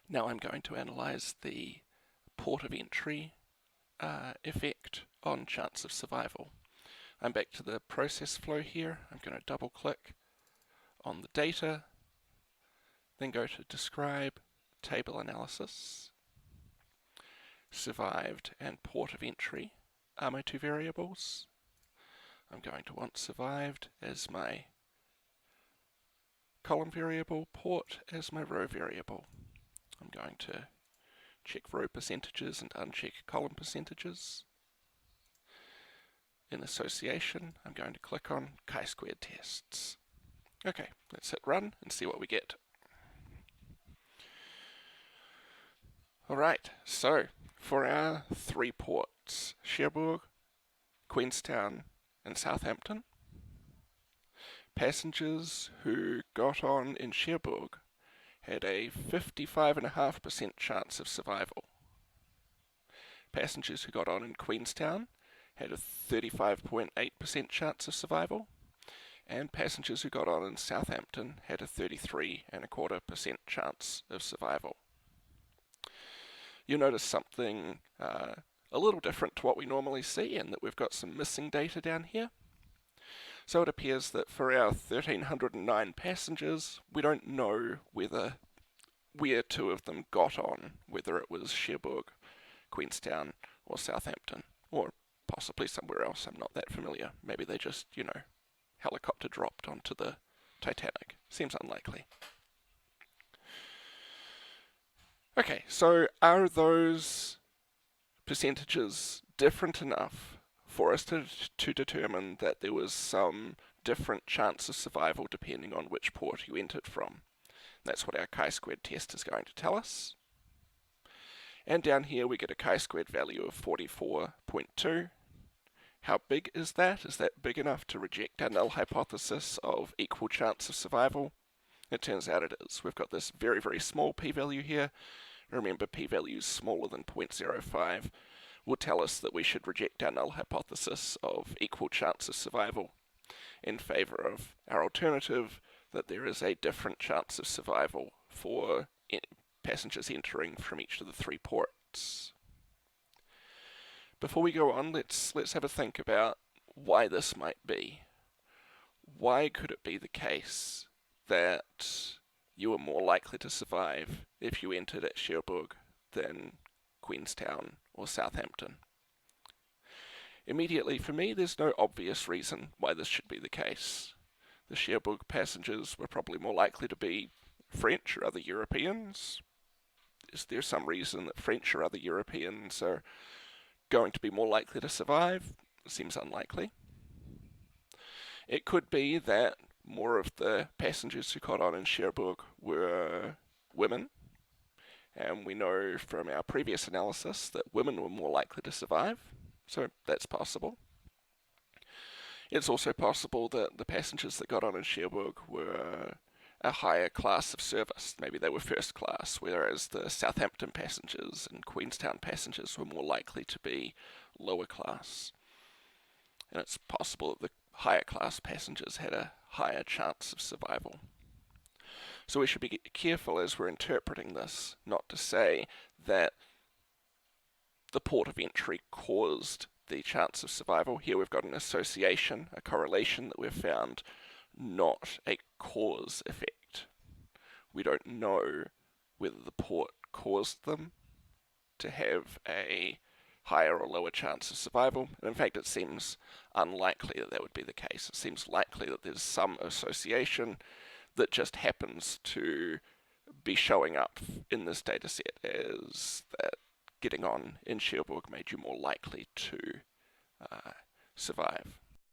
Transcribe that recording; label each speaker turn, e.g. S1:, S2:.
S1: Now I'm going to analyse the port of entry effect on chance of survival. I'm back to the process flow here. I'm going to double click on the data, then go to describe, table analysis. Survived and port of entry are my two variables. I'm going to want survived as my column variable, port as my row variable. I'm going to check row percentages and uncheck column percentages. In association, I'm going to click on chi-squared tests. Okay, let's hit run and see what we get. Alright, so for our three ports, Cherbourg, Queenstown and Southampton, passengers who got on in Cherbourg had a 55.5% chance of survival. Passengers who got on in Queenstown had a 35.8% chance of survival, and passengers who got on in Southampton had a 33.25% chance of survival. You'll notice something a little different to what we normally see, and that we've got some missing data down here. So it appears that for our 1,309 passengers, we don't know where two of them got on, whether it was Cherbourg, Queenstown, or Southampton, or possibly somewhere else. I'm not that familiar. Maybe they just, helicopter dropped onto the Titanic. Seems unlikely. Okay, so are those percentages different enough for us to determine that there was some different chance of survival depending on which port you entered from? That's what our chi-squared test is going to tell us. And down here we get a chi-squared value of 44.2. How big is that? Is that big enough to reject our null hypothesis of equal chance of survival? It turns out it is. We've got this very, very small p-value here. Remember, p-values smaller than 0.05 will tell us that we should reject our null hypothesis of equal chance of survival in favour of our alternative, that there is a different chance of survival for passengers entering from each of the three ports. Before we go on, let's have a think about why this might be. Why could it be the case that you were more likely to survive if you entered at Cherbourg than Queenstown or Southampton? Immediately, for me, there's no obvious reason why this should be the case. The Cherbourg passengers were probably more likely to be French or other Europeans. Is there some reason that French or other Europeans are going to be more likely to survive? Seems unlikely. It could be that more of the passengers who got on in Cherbourg were women, and we know from our previous analysis that women were more likely to survive, so that's possible. It's also possible that the passengers that got on in Cherbourg were a higher class of service. Maybe they were first class, whereas the Southampton passengers and Queenstown passengers were more likely to be lower class. And it's possible that the higher class passengers had a higher chance of survival. So we should be careful as we're interpreting this, not to say that the port of entry caused the chance of survival. Here we've got an association, a correlation that we've found, not a cause effect. We don't know whether the port caused them to have a higher or lower chance of survival, and in fact it seems unlikely that that would be the case. It seems likely that there's some association that just happens to be showing up in this dataset as that getting on in Cherbourg made you more likely to survive.